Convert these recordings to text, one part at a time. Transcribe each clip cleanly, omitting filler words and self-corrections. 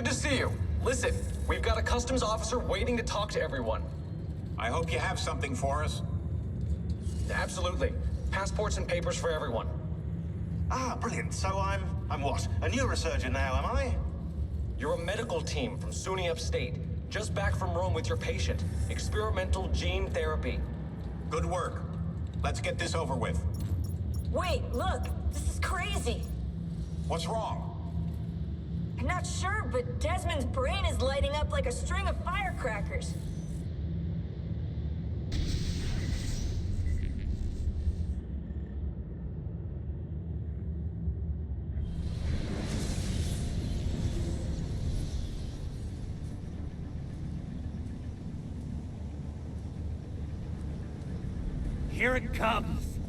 Good to see you. Listen, we've got a customs officer waiting to talk to everyone. I hope you have something for us. Absolutely. Passports and papers for everyone. Ah, brilliant. So I'm what? A neurosurgeon now, am I? You're a medical team from SUNY Upstate. Just back from Rome with your patient. Experimental gene therapy. Good work. Let's get this over with. Wait, look! This is crazy! What's wrong? I'm not sure, but Desmond's brain is lighting up like a string of firecrackers. Here it comes!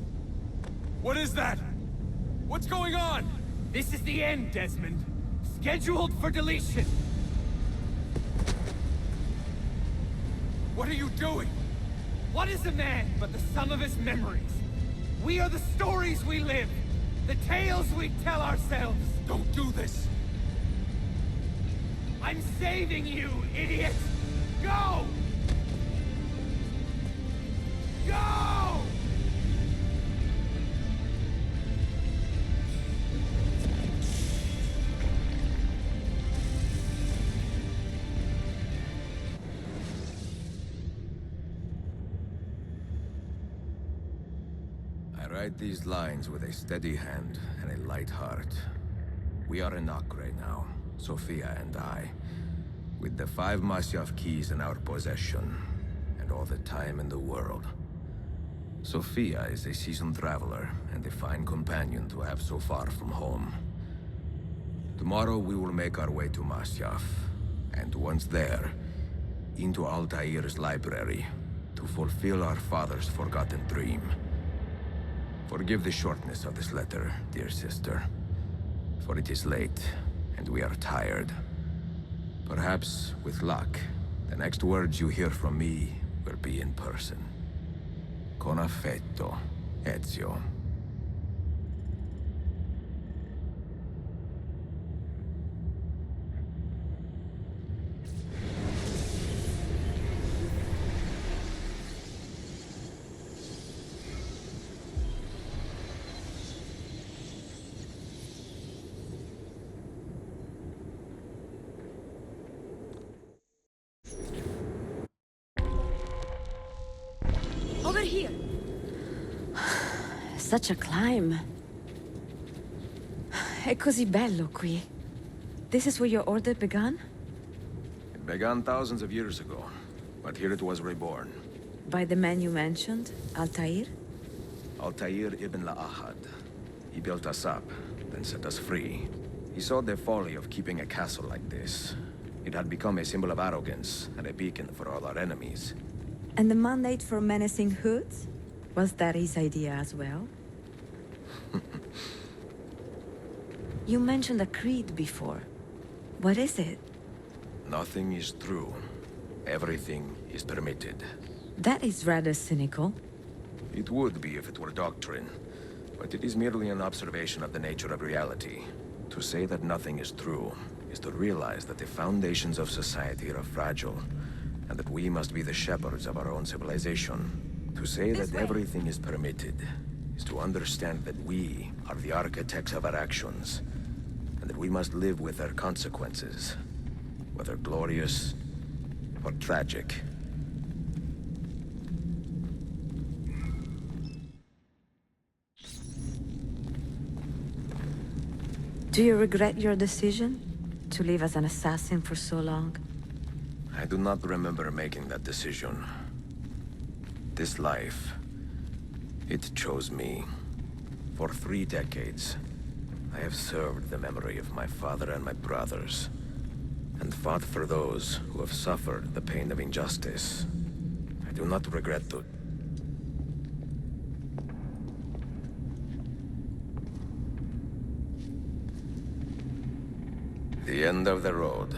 What is that? What's going on? This is the end, Desmond. Scheduled for deletion. What are you doing? What is a man but the sum of his memories? We are the stories we live, the tales we tell ourselves. Don't do this. I'm saving you, idiot! Go! Go! I write these lines with a steady hand and a light heart. We are in Acre now, Sophia and I, with the 5 Masyaf keys in our possession, and all the time in the world. Sophia is a seasoned traveler, and a fine companion to have so far from home. Tomorrow we will make our way to Masyaf, and once there, into Altaïr's library, to fulfill our father's forgotten dream. Forgive the shortness of this letter, dear sister, for it is late, and we are tired. Perhaps, with luck, the next words you hear from me will be in person. Con affetto, Ezio. Over here! Such a climb. È così bello qui. This is where your order began? It began thousands of years ago, but here it was reborn. By the man you mentioned, Altaïr? Altaïr ibn La'ahad. He built us up, then set us free. He saw the folly of keeping a castle like this. It had become a symbol of arrogance and a beacon for all our enemies. And the mandate for menacing hoods? Was that his idea as well? You mentioned a creed before. What is it? Nothing is true. Everything is permitted. That is rather cynical. It would be if it were doctrine, but it is merely an observation of the nature of reality. To say that nothing is true is to realize that the foundations of society are fragile, and that we must be the shepherds of our own civilization. To say that everything is permitted is to understand that we are the architects of our actions, and that we must live with their consequences, whether glorious or tragic. Do you regret your decision to live as an assassin for so long? I do not remember making that decision. This life, it chose me. For 3 decades, I have served the memory of my father and my brothers, and fought for those who have suffered the pain of injustice. I do not regret to... The end of the road.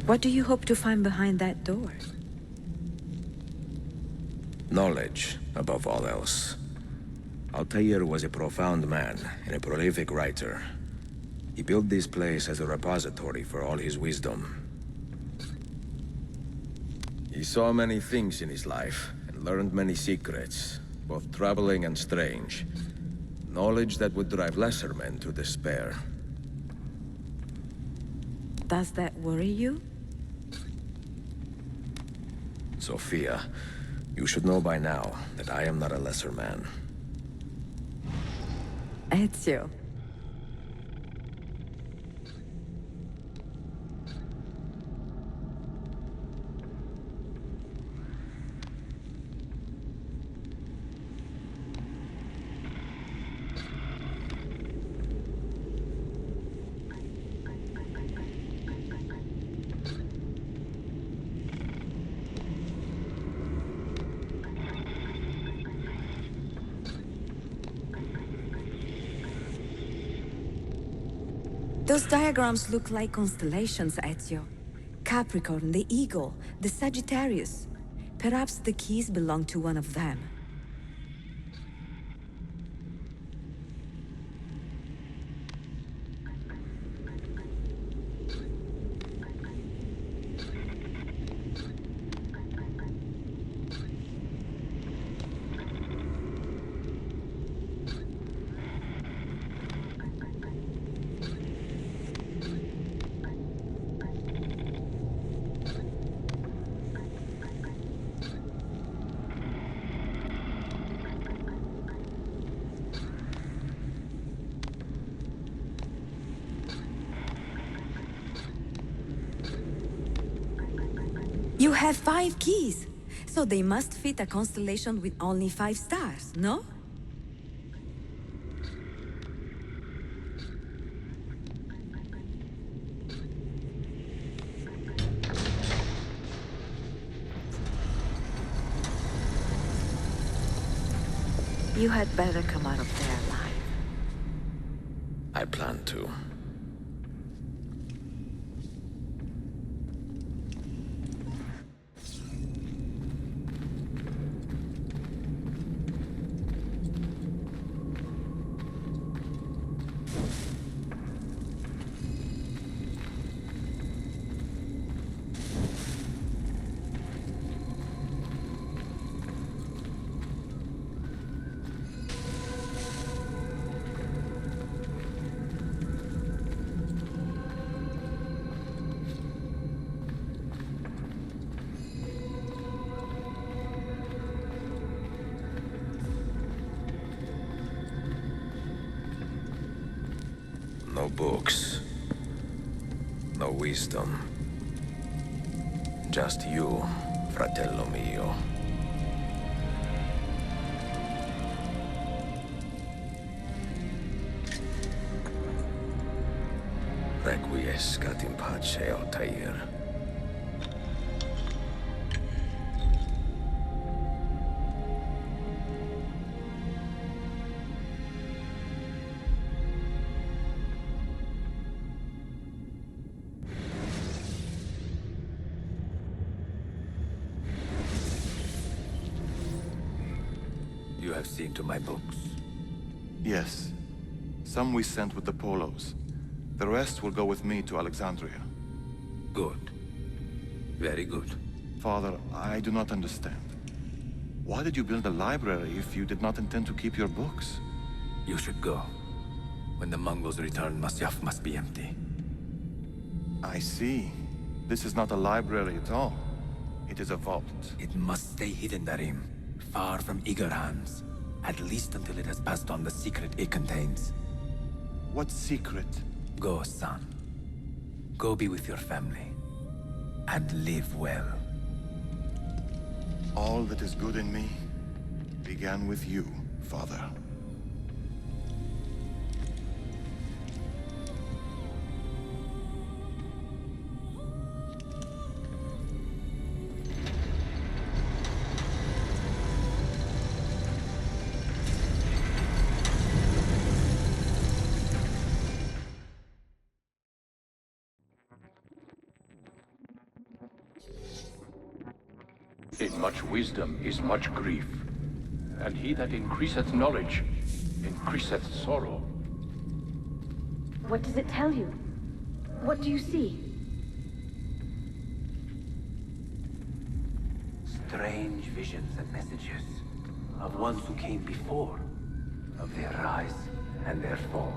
What do you hope to find behind that door? Knowledge, above all else. Altaïr was a profound man and a prolific writer. He built this place as a repository for all his wisdom. He saw many things in his life and learned many secrets, both troubling and strange. Knowledge that would drive lesser men to despair. Does that worry you? Sophia, you should know by now that I am not a lesser man. Ezio. Those diagrams look like constellations, Ezio. Capricorn, the Eagle, the Sagittarius. Perhaps the keys belong to one of them. You have 5 keys, so they must fit a constellation with only 5 stars, no? You had better come out of there alive. I plan to. No books. No wisdom. Just you, fratello mio. Requiescat in pace, Altaïr. You have seen to my books. Yes. Some we sent with the Polos. The rest will go with me to Alexandria. Good. Very good. Father, I do not understand. Why did you build a library if you did not intend to keep your books? You should go. When the Mongols return, Masyaf must be empty. I see. This is not a library at all. It is a vault. It must stay hidden, Darim. Far from eager hands. At least until it has passed on the secret it contains. What secret? Go, son. Go be with your family. And live well. All that is good in me began with you, Father. In much wisdom is much grief, and he that increaseth knowledge increaseth sorrow. What does it tell you? What do you see? Strange visions and messages of ones who came before, of their rise and their fall.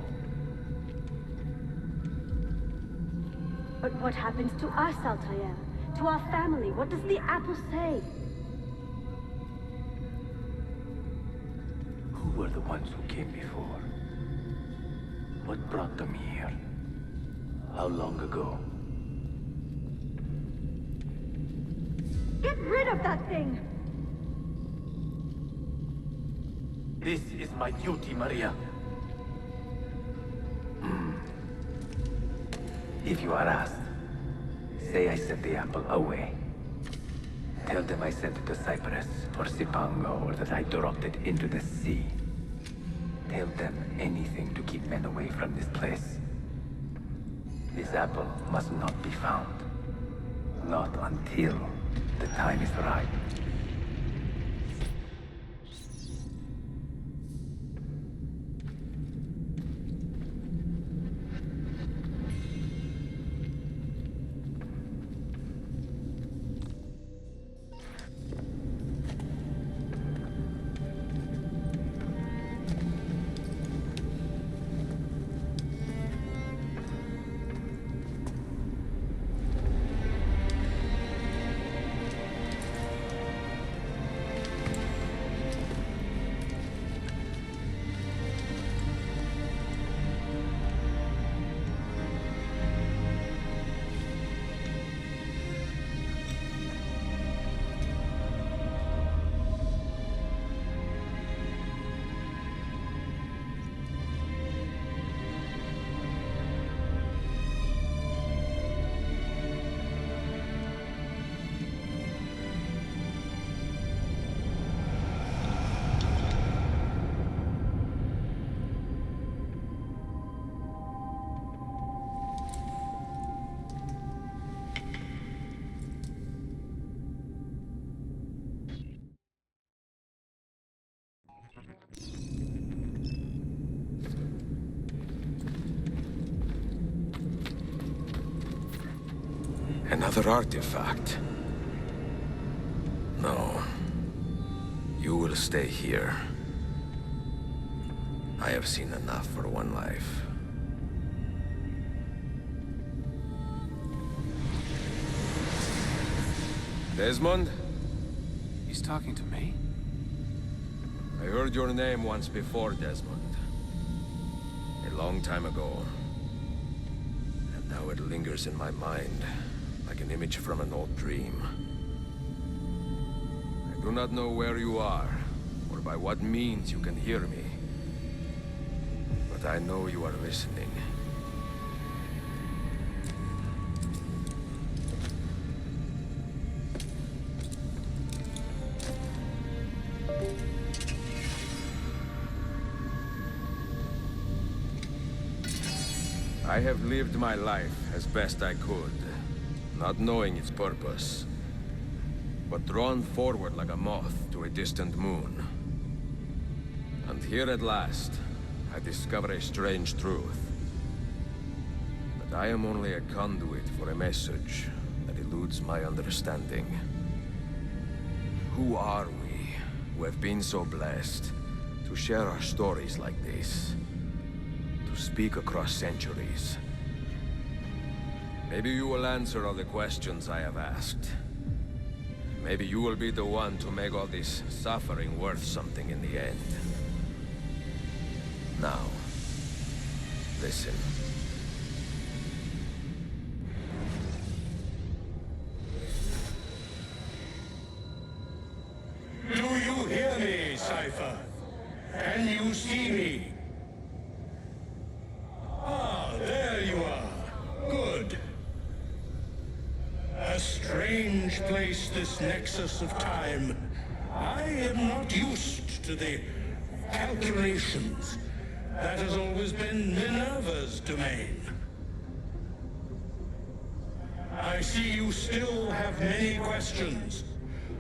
But what happens to us, Altaïr? To our family? What does the apple say? Who were the ones who came before? What brought them here? How long ago? Get rid of that thing! This is my duty, Maria. If you are asked, say I sent the apple away. Tell them I sent it to Cyprus, or Cipango, or that I dropped it into the sea. Tell them anything to keep men away from this place. This apple must not be found. Not until the time is right. Another artifact. No. You will stay here. I have seen enough for one life. Desmond? He's talking to me? I heard your name once before, Desmond. A long time ago. And now it lingers in my mind, like an image from an old dream. I do not know where you are, or by what means you can hear me. But I know you are listening. I have lived my life as best I could, not knowing its purpose, but drawn forward like a moth to a distant moon. And here at last, I discover a strange truth. But I am only a conduit for a message that eludes my understanding. Who are we, who have been so blessed to share our stories like this? To speak across centuries. Maybe you will answer all the questions I have asked. Maybe you will be the one to make all this suffering worth something in the end. Now, listen. Do you hear me, Cypher? Can you see me? Ah, there you are. Good. A strange place, this nexus of time. I am not used to the calculations. That has always been Minerva's domain. I see you still have many questions.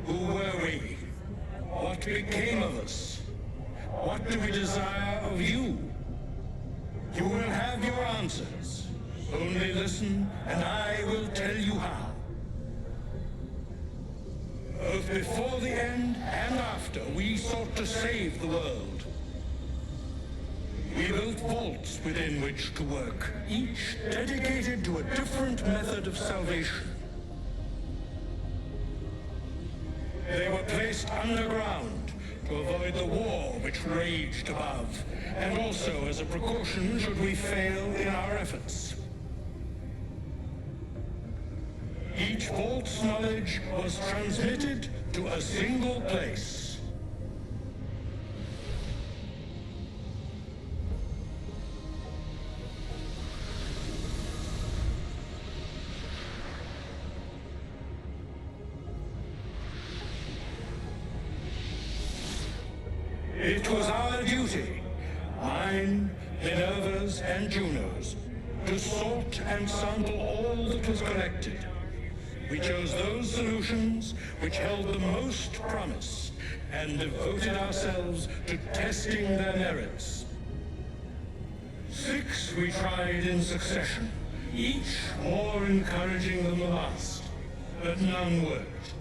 Who were we? What became of us? What do we desire of you? You will have your answers. Only listen, and I will tell you how. Both before the end and after, we sought to save the world. We built vaults within which to work, each dedicated to a different method of salvation. They were placed underground to avoid the war which raged above, and also as a precaution should we fail in our efforts. Each vault's knowledge was transmitted to a single place. It was our duty, mine, Minerva's, and Juno's, to sort and sample all that was collected. We chose those solutions which held the most promise, and devoted ourselves to testing their merits. 6 we tried in succession, each more encouraging than the last, but none worked.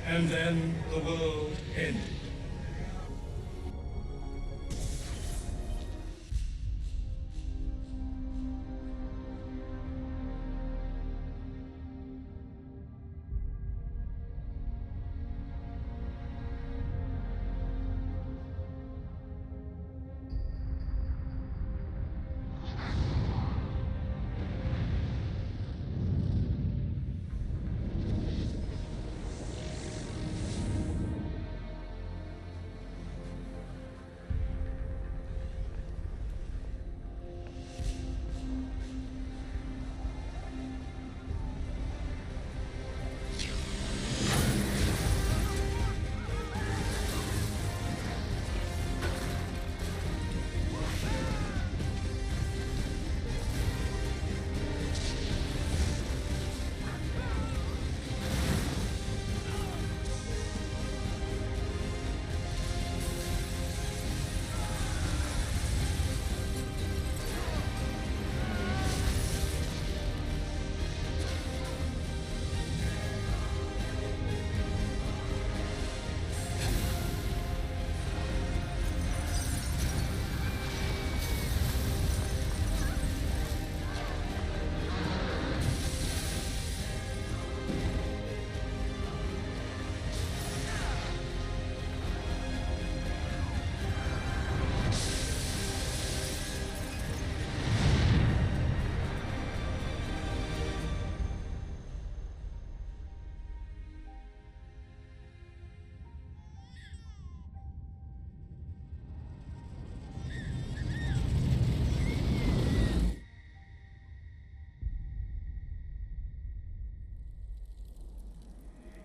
And then the world ended.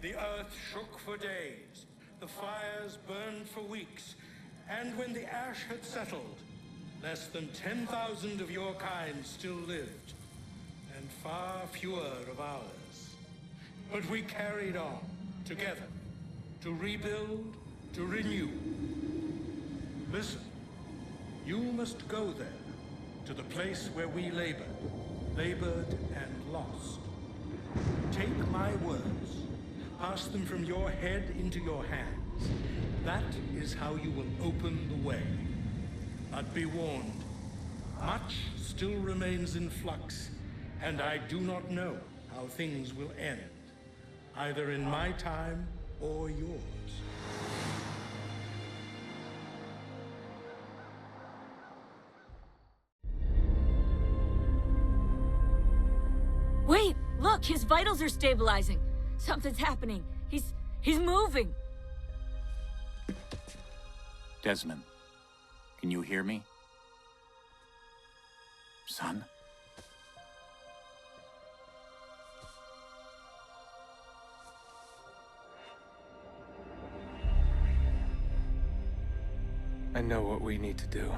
The earth shook for days, the fires burned for weeks, and when the ash had settled, less than 10,000 of your kind still lived, and far fewer of ours. But we carried on, together, to rebuild, to renew. Listen, you must go there, to the place where we labored and lost. Take my words. Pass them from your head into your hands. That is how you will open the way. But be warned, much still remains in flux, and I do not know how things will end, either in my time or yours. Wait, look, his vitals are stabilizing. Something's happening. He's moving. Desmond, can you hear me? Son? I know what we need to do.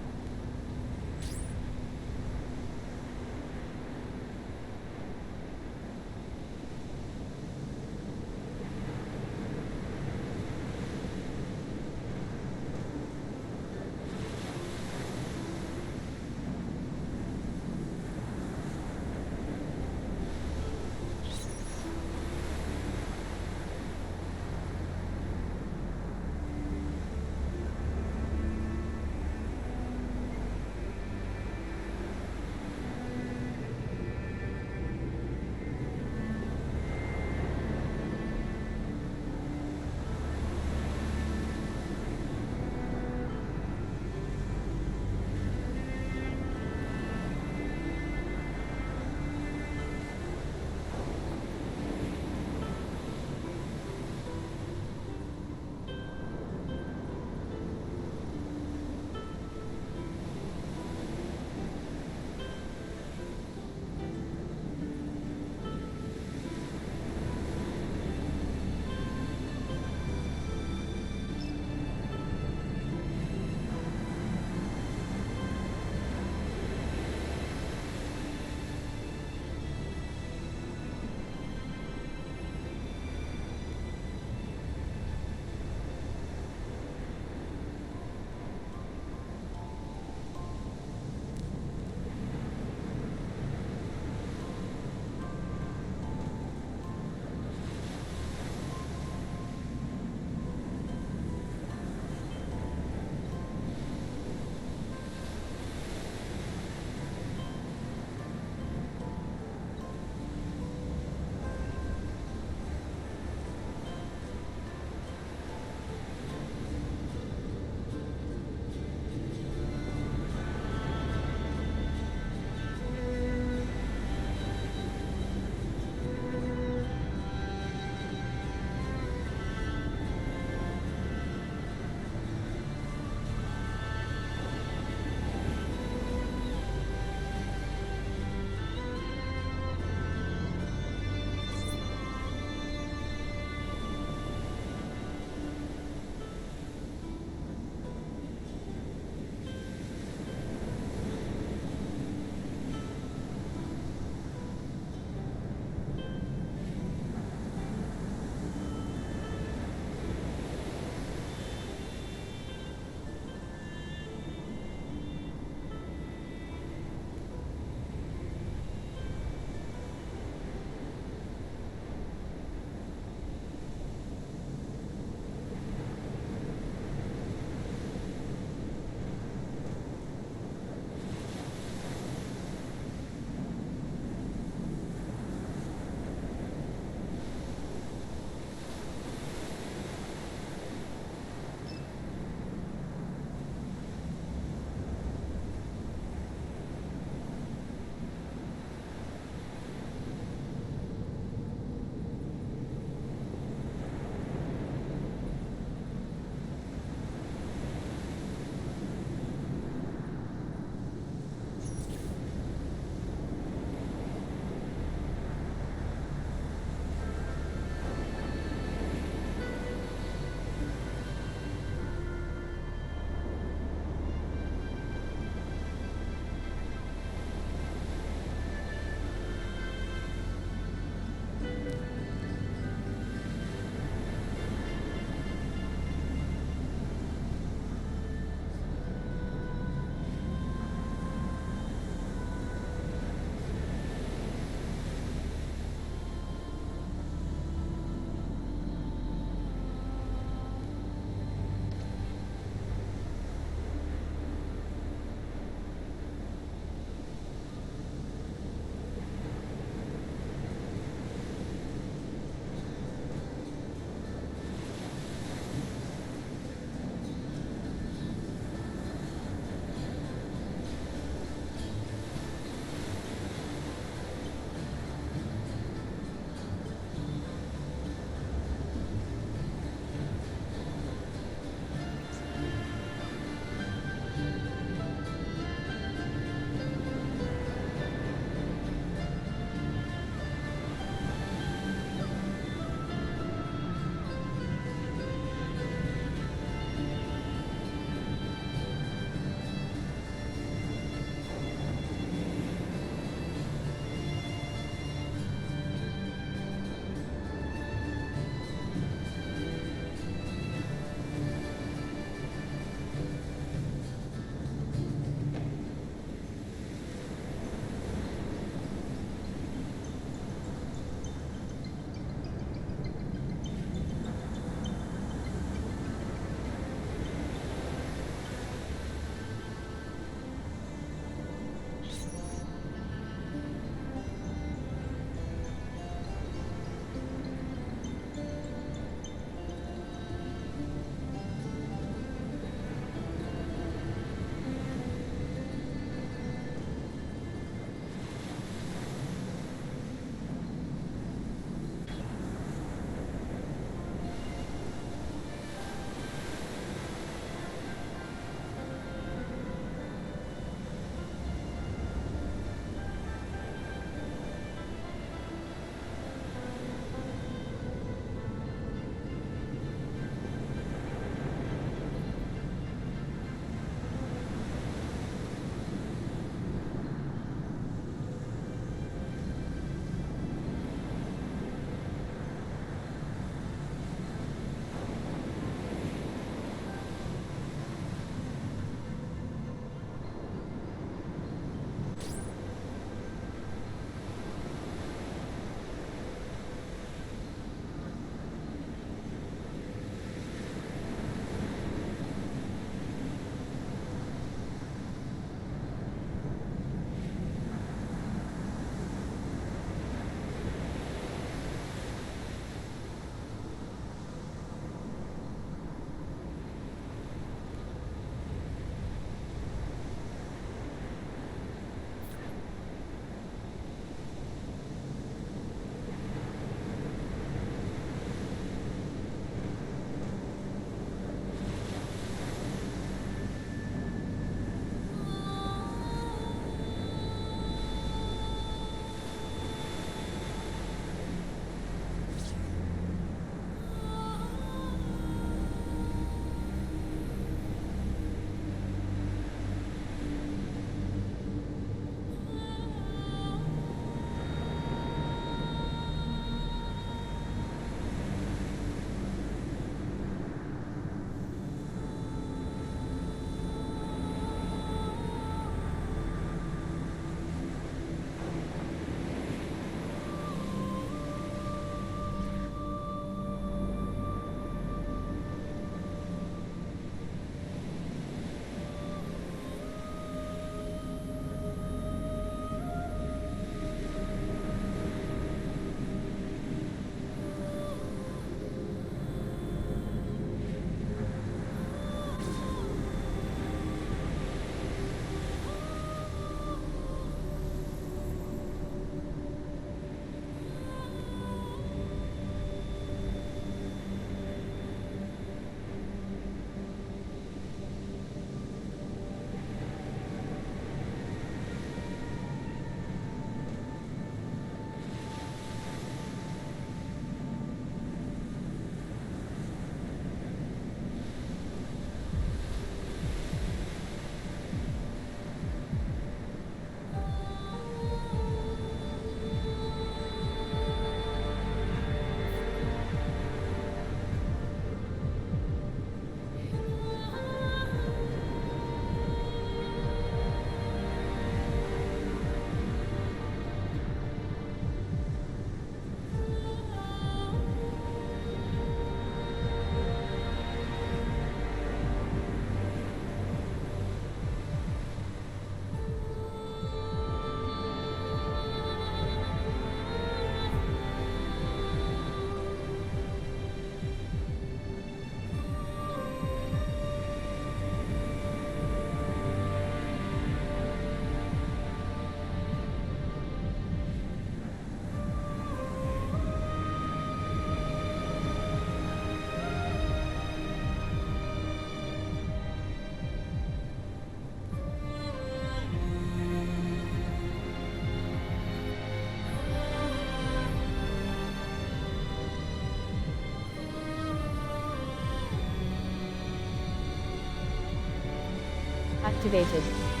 Activated.